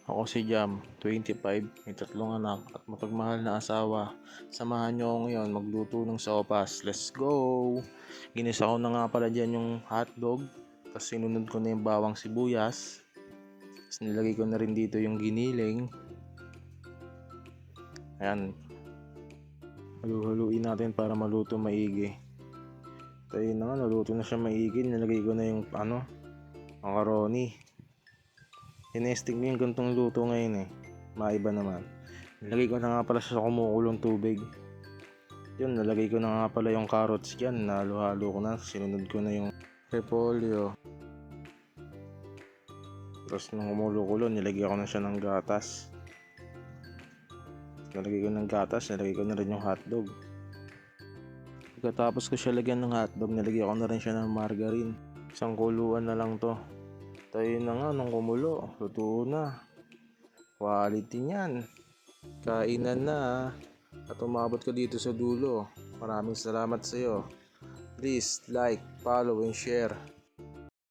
Ako si Jam, 25, may 3 anak at mapagmahal na asawa. Samahan niyo ako ngayon magluto ng sopas. Let's go! Ginisa ko na nga pala dyan yung hotdog. Tapos sinunod ko na yung bawang sibuyas. Tapos nilagay ko na rin dito yung giniling. Ayan. Halu-haluin natin para maluto maigi. Tayo na nga, naluto na siya maigi. Nilagay ko na yung macaroni. Tinesting ko yung gantong luto ngayon maiba naman. Nilagay ko na nga pala sa kumukulong tubig. Yun, nalagay ko na nga pala yung carrots dyan. Nahalo-halo ko na. Sinunod ko na yung repolyo. Tapos nung kumulo-kulo, nilagay ko na siya ng gatas. Nilagay ko ng gatas, nilagay ko na rin yung hotdog. Pagkatapos ko siya lagyan ng hotdog, nilagay ko na rin siya ng margarine. Isang kuluan na lang to. Tayo na nga nung kumulo, luto na. Quality niyan. Kainan na. At umabot ka dito sa dulo. Maraming salamat sa iyo. Please like, follow and share.